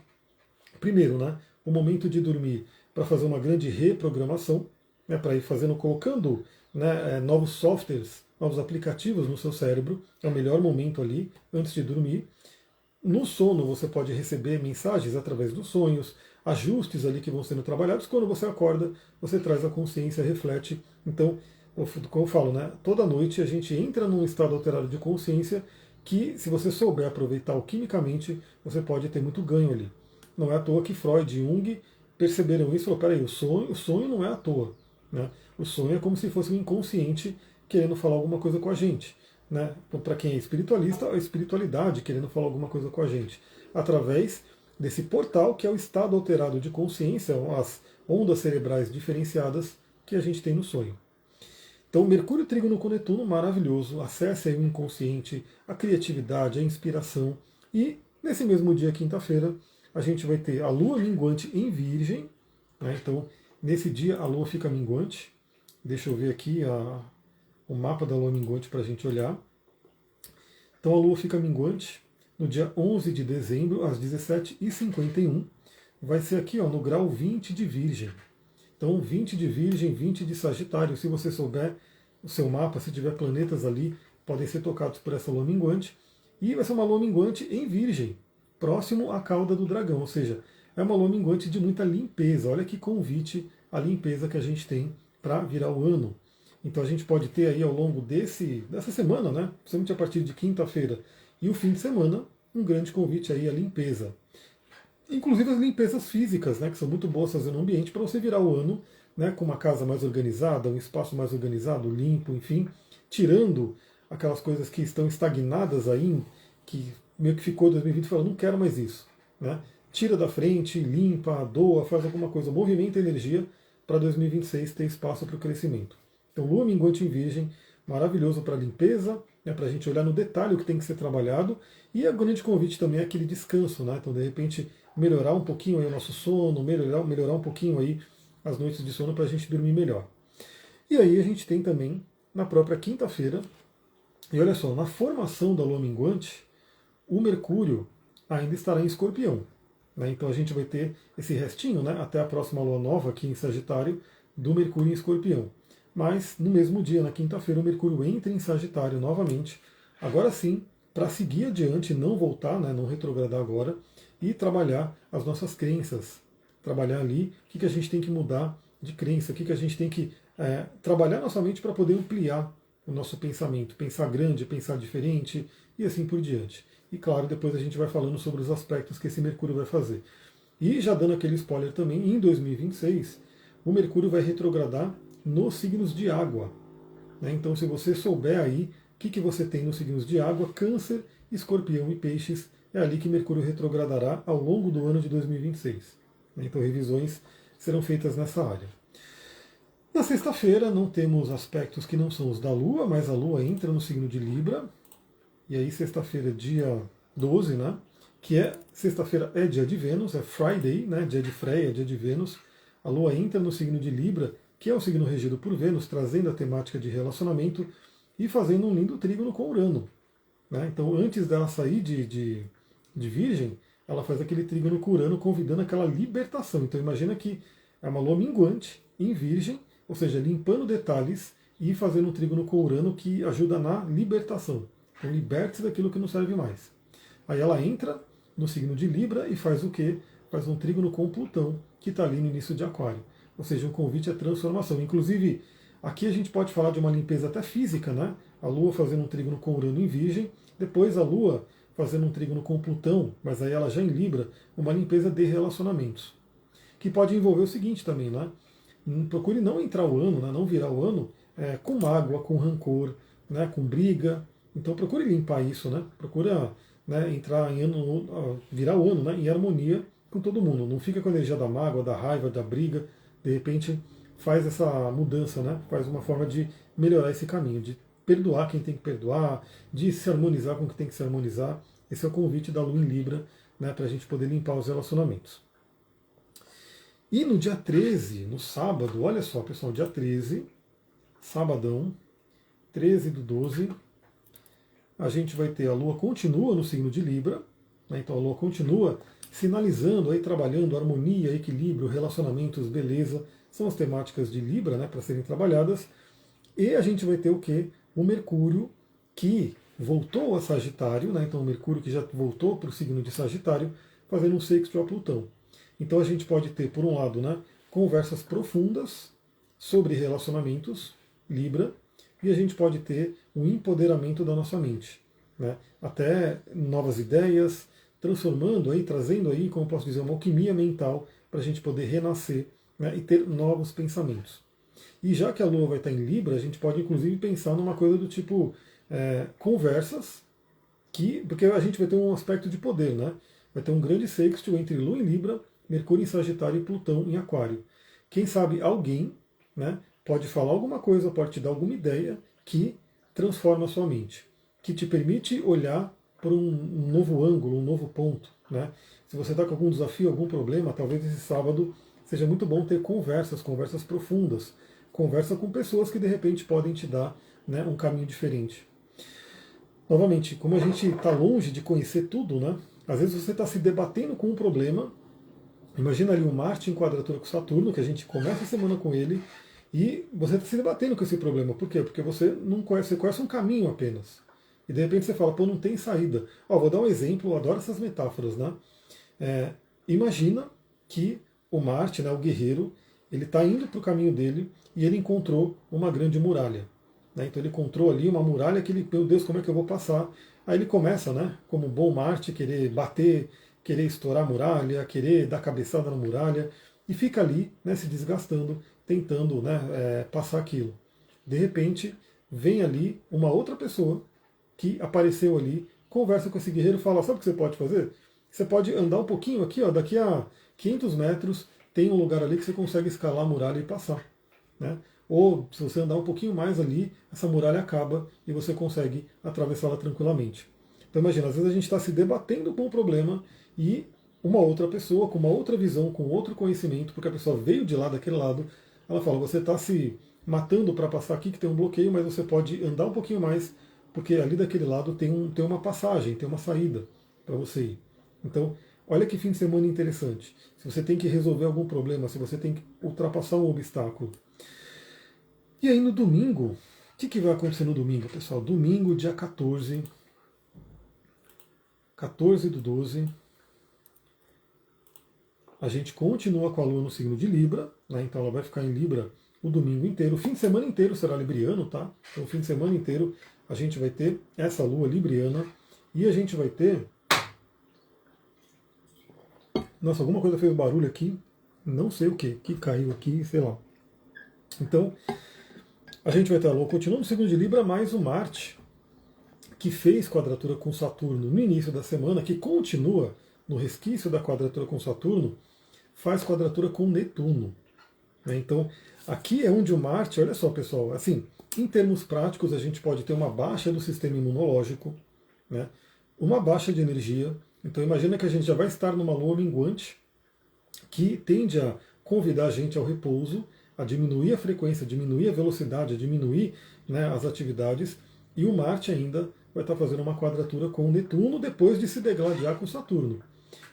primeiro, né, o momento de dormir para fazer uma grande reprogramação, né, para ir fazendo, colocando, né, novos softwares, novos aplicativos no seu cérebro. É o melhor momento ali, antes de dormir. No sono você pode receber mensagens através dos sonhos, ajustes ali que vão sendo trabalhados. Quando você acorda, você traz a consciência, reflete. Então, como eu falo, né, toda noite a gente entra num estado alterado de consciência que, se você souber aproveitar alquimicamente, você pode ter muito ganho ali. Não é à toa que Freud e Jung perceberam isso e falaram, peraí, o sonho não é à toa. Né? O sonho é como se fosse um inconsciente querendo falar alguma coisa com a gente. Né? Para quem é espiritualista, a espiritualidade querendo falar alguma coisa com a gente. Através desse portal que é o estado alterado de consciência, as ondas cerebrais diferenciadas que a gente tem no sonho. Então, Mercúrio trígono com Netuno, maravilhoso. Acesse aí o inconsciente, a criatividade, a inspiração. E nesse mesmo dia, quinta-feira, a gente vai ter a Lua minguante em Virgem. Né? Então, nesse dia, a Lua fica minguante. Deixa eu ver aqui o mapa da Lua minguante para a gente olhar. Então, a Lua fica minguante no dia 11 de dezembro, às 17h51. Vai ser aqui no grau 20 de Virgem. Então, 20 de Virgem, 20 de Sagitário. Se você souber o seu mapa, se tiver planetas ali, podem ser tocados por essa Lua minguante. E vai ser uma Lua minguante em Virgem, próximo à cauda do dragão. Ou seja, é uma Lua minguante de muita limpeza. Olha que convite à limpeza que a gente tem para virar o ano. Então a gente pode ter aí ao longo dessa semana, né, principalmente a partir de quinta-feira e o fim de semana, um grande convite aí à limpeza. Inclusive as limpezas físicas, né, que são muito boas fazer no ambiente para você virar o ano, né, com uma casa mais organizada, um espaço mais organizado, limpo, enfim, tirando aquelas coisas que estão estagnadas aí, que meio que ficou em 2020 e falou, não quero mais isso. Né? Tira da frente, limpa, doa, faz alguma coisa, movimenta a energia para 2026 ter espaço para o crescimento. Então, Lua minguante em Virgem, maravilhoso para limpeza, né, para a gente olhar no detalhe o que tem que ser trabalhado. E o grande convite também é aquele descanso, né? Então, de repente, melhorar um pouquinho aí o nosso sono, melhorar um pouquinho aí as noites de sono para a gente dormir melhor. E aí a gente tem também, na própria quinta-feira, e olha só, na formação da Lua minguante, o Mercúrio ainda estará em Escorpião. Né? Então a gente vai ter esse restinho, né, até a próxima Lua nova aqui em Sagitário, do Mercúrio em Escorpião. Mas no mesmo dia, na quinta-feira, o Mercúrio entra em Sagitário novamente, agora sim, para seguir adiante, não voltar, né, não retrogradar agora, e trabalhar as nossas crenças. Trabalhar ali o que a gente tem que mudar de crença, o que a gente tem que trabalhar nossa mente para poder ampliar o nosso pensamento, pensar grande, pensar diferente e assim por diante. E claro, depois a gente vai falando sobre os aspectos que esse Mercúrio vai fazer. E já dando aquele spoiler também, em 2026, o Mercúrio vai retrogradar nos signos de água. Né? Então, se você souber aí o que você tem nos signos de água, Câncer, Escorpião e Peixes, é ali que Mercúrio retrogradará ao longo do ano de 2026. Então, revisões serão feitas nessa área. Na sexta-feira, não temos aspectos que não são os da Lua, mas a Lua entra no signo de Libra. E aí, sexta-feira, dia 12, né? Que é, sexta-feira é dia de Vênus, é Friday, né? Dia de Freia, dia de Vênus. A Lua entra no signo de Libra, que é o signo regido por Vênus, trazendo a temática de relacionamento e fazendo um lindo trígono com Urano. né? Então, antes dela sair de Virgem, ela faz aquele trígono com Urano, convidando aquela libertação. Então, imagina que é uma lua minguante em Virgem, ou seja, limpando detalhes e fazendo um trígono com Urano que ajuda na libertação. Então, liberte-se daquilo que não serve mais. Aí ela entra no signo de Libra e faz o quê? Faz um trígono com Plutão, que está ali no início de Aquário. Ou seja, um convite à transformação. Inclusive, aqui a gente pode falar de uma limpeza até física, né? A Lua fazendo um trígono com Urano em Virgem, depois a Lua fazendo um trígono com Plutão, mas aí ela já em Libra, uma limpeza de relacionamentos. Que pode envolver o seguinte também, né? Procure não entrar o ano, né? Não virar o ano com mágoa, com rancor, né? Com briga. Então procure limpar isso, né? Procura, né, entrar em ano, virar o ano, né, em harmonia com todo mundo. Não fica com a energia da mágoa, da raiva, da briga. De repente faz essa mudança, né? Faz uma forma de melhorar esse caminho, de perdoar quem tem que perdoar, de se harmonizar com quem tem que se harmonizar. Esse é o convite da Lua em Libra, né, para a gente poder limpar os relacionamentos. E no dia 13, no sábado, olha só pessoal, dia 13, sabadão, 13/12, a gente vai ter a Lua continua no signo de Libra, né, então a Lua continua sinalizando, aí trabalhando harmonia, equilíbrio, relacionamentos, beleza, são as temáticas de Libra, né, para serem trabalhadas. E a gente vai ter o quê? O Mercúrio, que voltou a Sagitário, né, então o Mercúrio que já voltou para o signo de Sagitário, fazendo um sexto a Plutão. Então a gente pode ter, por um lado, né, conversas profundas sobre relacionamentos, Libra, e a gente pode ter um empoderamento da nossa mente, né, até novas ideias, transformando aí, trazendo aí, como posso dizer, uma alquimia mental para a gente poder renascer, né, e ter novos pensamentos. E já que a Lua vai estar em Libra, a gente pode inclusive pensar numa coisa do tipo conversas, porque a gente vai ter um aspecto de poder, né? Vai ter um grande sextil entre Lua em Libra, Mercúrio em Sagitário e Plutão em Aquário. Quem sabe alguém, né, pode falar alguma coisa, pode te dar alguma ideia que transforma a sua mente, que te permite olhar por um novo ângulo, um novo ponto, né? Se você está com algum desafio, algum problema, talvez esse sábado seja muito bom ter conversas profundas, conversa com pessoas que de repente podem te dar, né, um caminho diferente. Novamente, como a gente está longe de conhecer tudo, né? Às vezes você está se debatendo com um problema. Imagina ali o Marte em quadratura com Saturno, que a gente começa a semana com ele, e você está se debatendo com esse problema. Por quê? Porque você não conhece, você conhece um caminho apenas. E de repente você fala, pô, não tem saída. Ó, vou dar um exemplo, eu adoro essas metáforas, né? Imagina que o Marte, né, o guerreiro, ele está indo para o caminho dele e ele encontrou uma grande muralha. Né? Então ele encontrou ali uma muralha que ele, meu Deus, como é que eu vou passar? Aí ele começa, né, como um bom Marte, querer bater, querer estourar a muralha, querer dar cabeçada na muralha, e fica ali, né, se desgastando, tentando, né, passar aquilo. De repente, vem ali uma outra pessoa que apareceu ali, conversa com esse guerreiro e fala, sabe o que você pode fazer? Você pode andar um pouquinho aqui, ó, daqui a 500 metros tem um lugar ali que você consegue escalar a muralha e passar. Né? Ou se você andar um pouquinho mais ali, essa muralha acaba e você consegue atravessá-la tranquilamente. Então imagina, às vezes a gente está se debatendo com o problema e uma outra pessoa, com uma outra visão, com outro conhecimento, porque a pessoa veio de lá, daquele lado, ela fala, você está se matando para passar aqui que tem um bloqueio, mas você pode andar um pouquinho mais, porque ali daquele lado tem uma passagem, tem uma saída para você ir. Então, olha que fim de semana interessante. Se você tem que resolver algum problema, se você tem que ultrapassar um obstáculo. E aí no domingo, o que vai acontecer no domingo, pessoal? Domingo, dia 14/12, a gente continua com a Lua no signo de Libra, né? Então ela vai ficar em Libra o domingo inteiro. O fim de semana inteiro será libriano, tá? Então o fim de semana inteiro a gente vai ter essa Lua libriana e a gente vai ter... Nossa, alguma coisa fez barulho aqui, não sei o que caiu aqui, sei lá. Então, a gente vai ter a Lua continuando no signo de Libra, mais o Marte, que fez quadratura com Saturno no início da semana, que continua no resquício da quadratura com Saturno, faz quadratura com Netuno. Né? Então, aqui é onde o Marte, olha só pessoal, assim, em termos práticos, a gente pode ter uma baixa do sistema imunológico, né? Uma baixa de energia. Então imagina que a gente já vai estar numa lua minguante que tende a convidar a gente ao repouso, a diminuir a frequência, a diminuir a velocidade, a diminuir, né, as atividades, e o Marte ainda vai estar fazendo uma quadratura com Netuno depois de se degladiar com Saturno.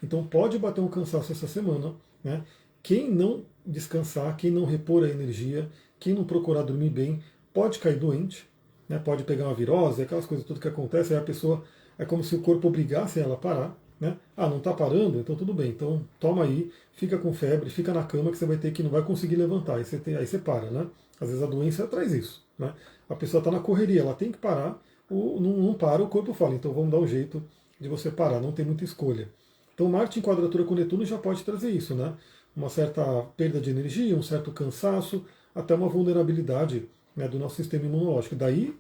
Então pode bater um cansaço essa semana, né? Quem não descansar, quem não repor a energia, quem não procurar dormir bem, pode cair doente, né? Pode pegar uma virose, aquelas coisas tudo que acontece, aí a pessoa é como se o corpo obrigasse ela a parar, né? Ah, não está parando? Então tudo bem, então toma aí, fica com febre, fica na cama que você vai ter que não vai conseguir levantar, aí você para, né? Às vezes a doença traz isso, né? A pessoa está na correria, ela tem que parar, não para, o corpo fala, então vamos dar um jeito de você parar, não tem muita escolha. Então Marte em quadratura com Netuno já pode trazer isso, né? Uma certa perda de energia, um certo cansaço, até uma vulnerabilidade, né, do nosso sistema imunológico. Daí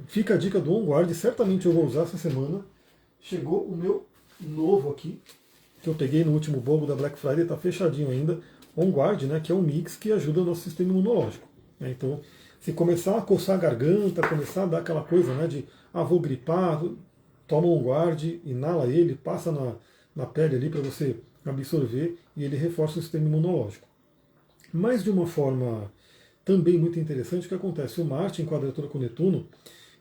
fica a dica do On Guard, certamente eu vou usar essa semana. Chegou o meu novo aqui, que eu peguei no último bolo da Black Friday, está fechadinho ainda. On Guard, né, que é um mix que ajuda o nosso sistema imunológico, né? Então, se começar a coçar a garganta, começar a dar aquela coisa, né, de vou gripar, toma On Guard, inala ele, passa na pele ali para você absorver e ele reforça o sistema imunológico. Mas de uma forma também muito interessante, o que acontece? O Marte em quadratura com Netuno,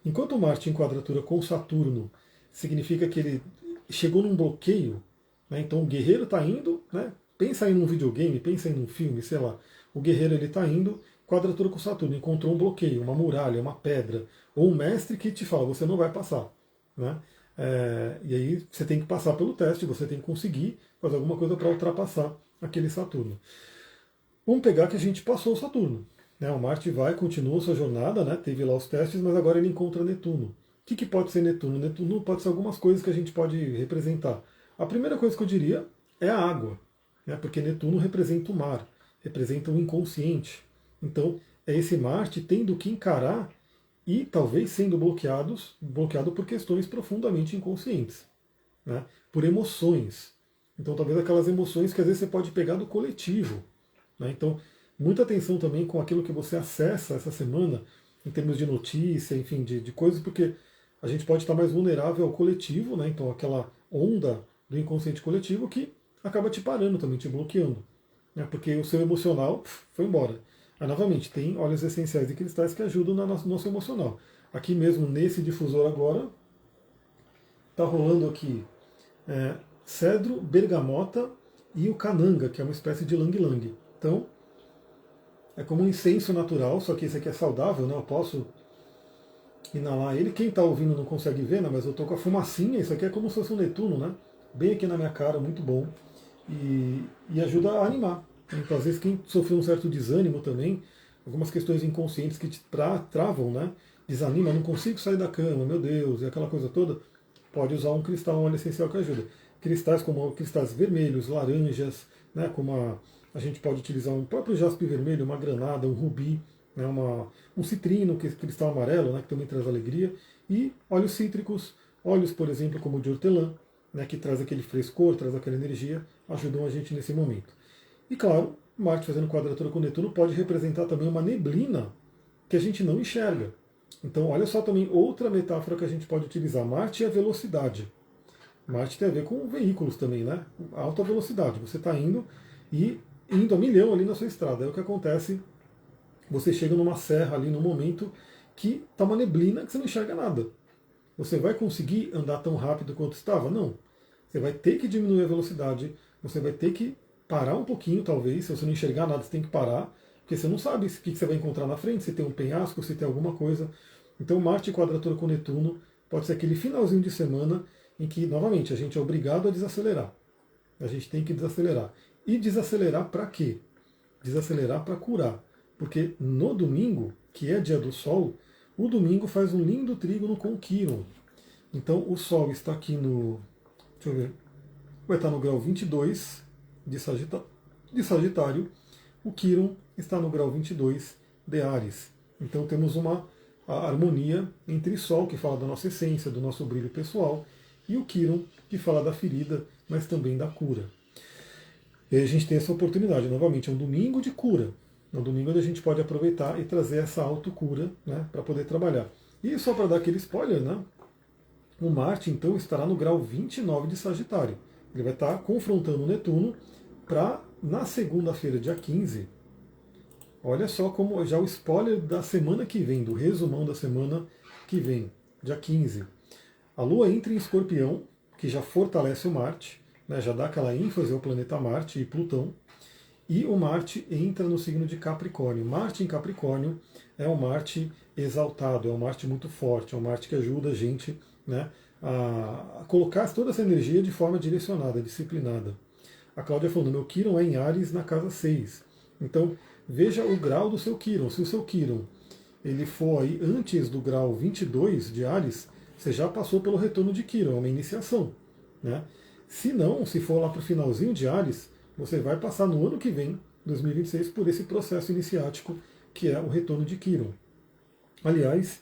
enquanto o Marte em quadratura com Saturno significa que ele chegou num bloqueio, né? Então o guerreiro está indo, né? Pensa aí num videogame, pensa aí num filme, sei lá. O guerreiro ele está indo, quadratura com Saturno, encontrou um bloqueio, uma muralha, uma pedra, ou um mestre que te fala, você não vai passar, né? E aí você tem que passar pelo teste, você tem que conseguir fazer alguma coisa para ultrapassar aquele Saturno. Vamos pegar que a gente passou o Saturno, né? O Marte vai, continua sua jornada, né? Teve lá os testes, mas agora ele encontra Netuno. O que pode ser Netuno? Netuno pode ser algumas coisas que a gente pode representar. A primeira coisa que eu diria é a água, né? Porque Netuno representa o mar, representa o inconsciente. Então é esse Marte tendo que encarar e talvez sendo bloqueado por questões profundamente inconscientes, né? Por emoções. Então talvez aquelas emoções que às vezes você pode pegar do coletivo, né? Então muita atenção também com aquilo que você acessa essa semana, em termos de notícia, enfim, de coisas, porque a gente pode estar mais vulnerável ao coletivo, né? Então aquela onda do inconsciente coletivo que acaba te parando também, te bloqueando, né? Porque o seu emocional foi embora. Aí, novamente, tem óleos essenciais e cristais que ajudam no nosso emocional. Aqui mesmo, nesse difusor agora, está rolando aqui cedro, bergamota e o cananga, que é uma espécie de lang-lang. Então, é como um incenso natural, só que esse aqui é saudável, né? Eu posso inalar ele. Quem está ouvindo não consegue ver, né? Mas eu estou com a fumacinha, isso aqui é como se fosse um Netuno, né? Bem aqui na minha cara, muito bom. E ajuda a animar. Então, às vezes, quem sofreu um certo desânimo também, algumas questões inconscientes que te travam, né? Desanima, não consigo sair da cama, meu Deus, e aquela coisa toda, pode usar um cristal, um óleo essencial que ajuda. Cristais como cristais vermelhos, laranjas, né? Como a gente pode utilizar um próprio jaspe vermelho, uma granada, um rubi, né? Um citrino, que é cristal amarelo, né? Que também traz alegria, e óleos cítricos, óleos, por exemplo, como o de hortelã, né? Que traz aquele frescor, traz aquela energia, ajudam a gente nesse momento. E claro, Marte fazendo quadratura com Netuno pode representar também uma neblina que a gente não enxerga. Então, olha só também outra metáfora que a gente pode utilizar. Marte é a velocidade. Marte tem a ver com veículos também, né? Alta velocidade. Você está indo a milhão ali na sua estrada. Aí o que acontece? Você chega numa serra ali no momento que está uma neblina que você não enxerga nada. Você vai conseguir andar tão rápido quanto estava? Não. Você vai ter que diminuir a velocidade, você vai ter que parar um pouquinho, talvez. Se você não enxergar nada, você tem que parar, porque você não sabe o que você vai encontrar na frente, se tem um penhasco, se tem alguma coisa. Então, Marte em quadratura com Netuno pode ser aquele finalzinho de semana em que, novamente, a gente é obrigado a desacelerar. A gente tem que desacelerar. E desacelerar para quê? Desacelerar para curar. Porque no domingo, que é dia do Sol, o domingo faz um lindo trígono com Quirón. Então, o Sol está aqui no... Deixa eu ver. Vai estar no grau 22 de Sagitário. O Quirón está no grau 22 de Áries. Então temos a harmonia entre Sol, que fala da nossa essência, do nosso brilho pessoal, e o Quirón, que fala da ferida, mas também da cura. E a gente tem essa oportunidade, novamente, é um domingo de cura. É um domingo onde a gente pode aproveitar e trazer essa autocura, né, para poder trabalhar. E só para dar aquele spoiler, né, o Marte, então, estará no grau 29 de Sagitário. Ele vai estar confrontando o Netuno para, na segunda-feira, dia 15, olha só como já o spoiler da semana que vem, do resumão da semana que vem, dia 15. A Lua entra em Escorpião, que já fortalece o Marte, né, já dá aquela ênfase ao planeta Marte e Plutão, e o Marte entra no signo de Capricórnio. Marte em Capricórnio é um Marte exaltado, é um Marte muito forte, é um Marte que ajuda a gente, né, a colocar toda essa energia de forma direcionada, disciplinada. A Cláudia falando, meu Quirón é em Áries na casa 6. Então, veja o grau do seu Quirón. Se o seu Quirón ele for aí antes do grau 22 de Áries, você já passou pelo retorno de Quirón, é uma iniciação. Né? Se não, se for lá para o finalzinho de Áries, você vai passar no ano que vem, 2026, por esse processo iniciático que é o retorno de Quirón. Aliás,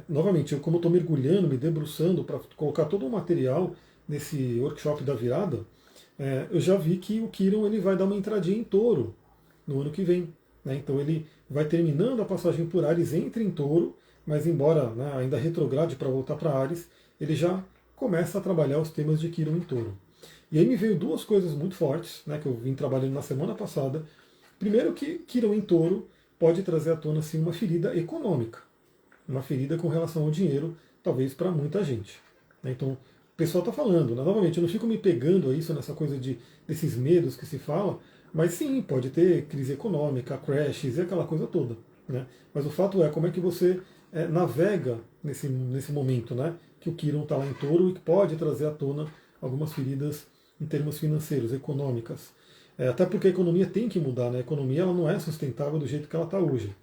novamente, eu como estou mergulhando, me debruçando para colocar todo o material nesse workshop da virada, eu já vi que o Quirón ele vai dar uma entradinha em Touro no ano que vem. Né? Então ele vai terminando a passagem por Áries, entra em Touro, mas embora, né, ainda retrograde para voltar para Áries, ele já começa a trabalhar os temas de Quirón em Touro. E aí me veio duas coisas muito fortes, né, que eu vim trabalhando na semana passada. Primeiro que Quirón em Touro pode trazer à tona assim, uma ferida econômica, uma ferida com relação ao dinheiro, talvez para muita gente. Né? Então, o pessoal está falando, né? Novamente, eu não fico me pegando a isso nessa coisa desses medos que se fala, mas sim, pode ter crise econômica, crashes e aquela coisa toda. Né? Mas o fato é como é que você navega nesse momento, né? Que o Quirón está lá em Touro e que pode trazer à tona algumas feridas em termos financeiros, econômicas. Até porque a economia tem que mudar, né? A economia ela não é sustentável do jeito que ela está hoje.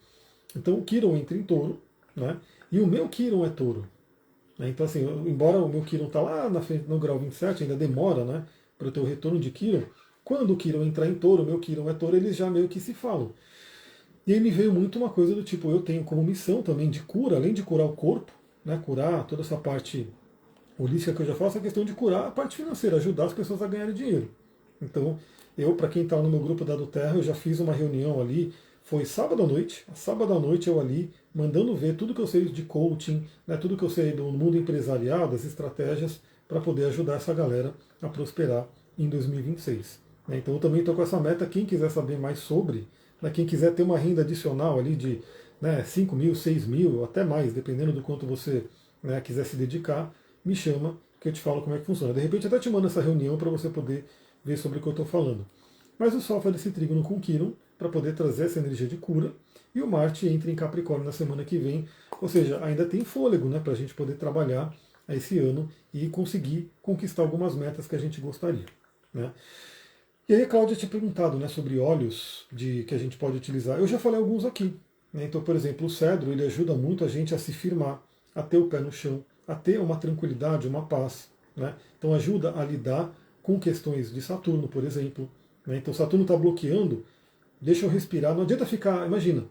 Então o Quirón entra em Touro, né? E o meu Quirón é Touro. Né? Então, assim, embora o meu Quirón está lá na frente, no grau 27, ainda demora, né? Para eu ter o retorno de Quirón. Quando o Quirón entrar em Touro, o meu Quirón é Touro, eles já meio que se falam. E aí me veio muito uma coisa do tipo, eu tenho como missão também de cura, além de curar o corpo, né? Curar toda essa parte holística que eu já faço, a questão de curar a parte financeira, ajudar as pessoas a ganharem dinheiro. Então, eu, para quem está no meu grupo da do Terra, eu já fiz uma reunião ali, foi sábado à noite eu ali, mandando ver tudo que eu sei de coaching, né, tudo que eu sei do mundo empresarial, das estratégias, para poder ajudar essa galera a prosperar em 2026. Né, então eu também estou com essa meta, quem quiser saber mais sobre, né, quem quiser ter uma renda adicional ali de 5 mil, 6 mil, até mais, dependendo do quanto você quiser se dedicar, me chama, que eu te falo como é que funciona. De repente até te mando essa reunião para você poder ver sobre o que eu estou falando. Mas o Sol faz esse trígono com Quirón para poder trazer essa energia de cura. E o Marte entra em Capricórnio na semana que vem. Ou seja, ainda tem fôlego, né, para a gente poder trabalhar esse ano e conseguir conquistar algumas metas que a gente gostaria. Né? E aí a Cláudia tinha perguntado, né, sobre óleos que a gente pode utilizar. Eu já falei alguns aqui. Né? Então, por exemplo, o cedro ele ajuda muito a gente a se firmar, a ter o pé no chão, a ter uma tranquilidade, uma paz. Né? Então ajuda a lidar com questões de Saturno, por exemplo. Né? Então Saturno está bloqueando, deixa eu respirar. Não adianta ficar, imagina,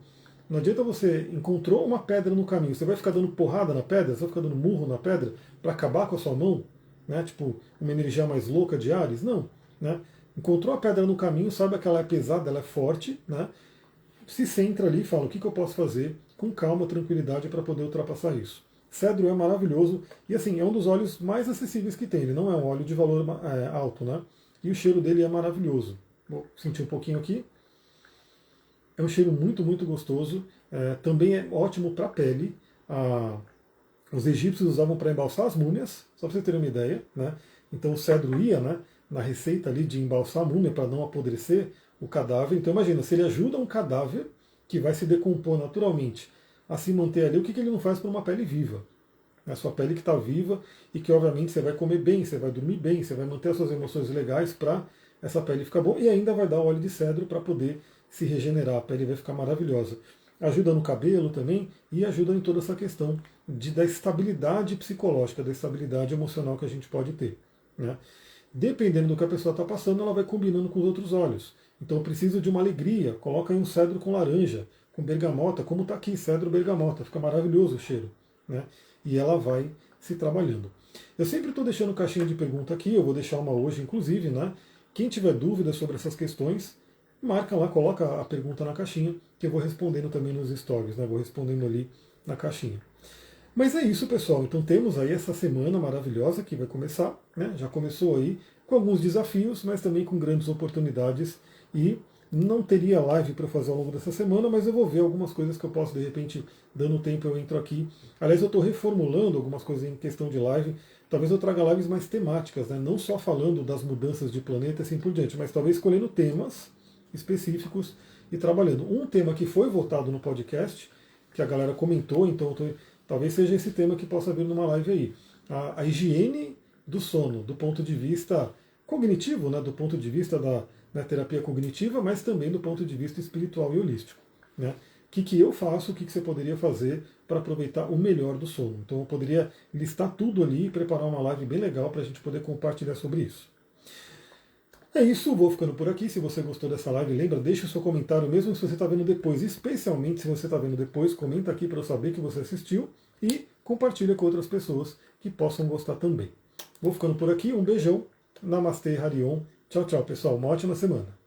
não adianta você encontrou uma pedra no caminho, você vai ficar dando porrada na pedra, você vai ficar dando murro na pedra para acabar com a sua mão, né? Tipo uma energia mais louca de Ares? Não. Né? Encontrou a pedra no caminho, sabe que ela é pesada, ela é forte, né? Se centra ali e fala o que eu posso fazer com calma, tranquilidade para poder ultrapassar isso. Cedro é maravilhoso e assim, é um dos óleos mais acessíveis que tem. Ele não é um óleo de valor alto, né? E o cheiro dele é maravilhoso. Vou sentir um pouquinho aqui. É um cheiro muito, muito gostoso. Também é ótimo para a pele. Os egípcios usavam para embalsar as múmias, só para você ter uma ideia. Né? Então o cedro ia, né, na receita ali de embalsar a múmia para não apodrecer o cadáver. Então imagina, se ele ajuda um cadáver que vai se decompor naturalmente a se manter ali, o que ele não faz para uma pele viva? A sua pele que está viva e que obviamente você vai comer bem, você vai dormir bem, você vai manter as suas emoções legais para essa pele ficar boa e ainda vai dar óleo de cedro para poder se regenerar, a pele vai ficar maravilhosa. Ajuda no cabelo também e ajuda em toda essa questão da estabilidade psicológica, da estabilidade emocional que a gente pode ter. Né? Dependendo do que a pessoa está passando, ela vai combinando com os outros óleos. Então eu preciso de uma alegria, coloca aí um cedro com laranja, com bergamota, como está aqui, cedro bergamota, fica maravilhoso o cheiro. Né? E ela vai se trabalhando. Eu sempre estou deixando caixinha de pergunta aqui, eu vou deixar uma hoje, inclusive, né? Quem tiver dúvidas sobre essas questões, marca lá, coloca a pergunta na caixinha, que eu vou respondendo também nos stories, né? Vou respondendo ali na caixinha. Mas é isso, pessoal. Então temos aí essa semana maravilhosa que vai começar, né? Já começou aí com alguns desafios, mas também com grandes oportunidades. E Não teria live para fazer ao longo dessa semana, mas eu vou ver algumas coisas que eu posso, de repente, dando tempo, eu entro aqui. Aliás, eu estou reformulando algumas coisas em questão de live. Talvez eu traga lives mais temáticas, né? Não só falando das mudanças de planeta e assim por diante, mas talvez escolhendo temas específicos e trabalhando. Um tema que foi votado no podcast, que a galera comentou, então talvez seja esse tema que possa vir numa live aí. A higiene do sono, do ponto de vista cognitivo, né? Do ponto de vista da terapia cognitiva, mas também do ponto de vista espiritual e holístico. Né? O que eu faço, o que você poderia fazer para aproveitar o melhor do sono. Então eu poderia listar tudo ali e preparar uma live bem legal para a gente poder compartilhar sobre isso. É isso, vou ficando por aqui. Se você gostou dessa live, lembra, deixa o seu comentário, mesmo se você está vendo depois, especialmente se você está vendo depois, comenta aqui para eu saber que você assistiu e compartilha com outras pessoas que possam gostar também. Vou ficando por aqui, um beijão, Namastê, Harion, tchau, tchau pessoal, uma ótima semana.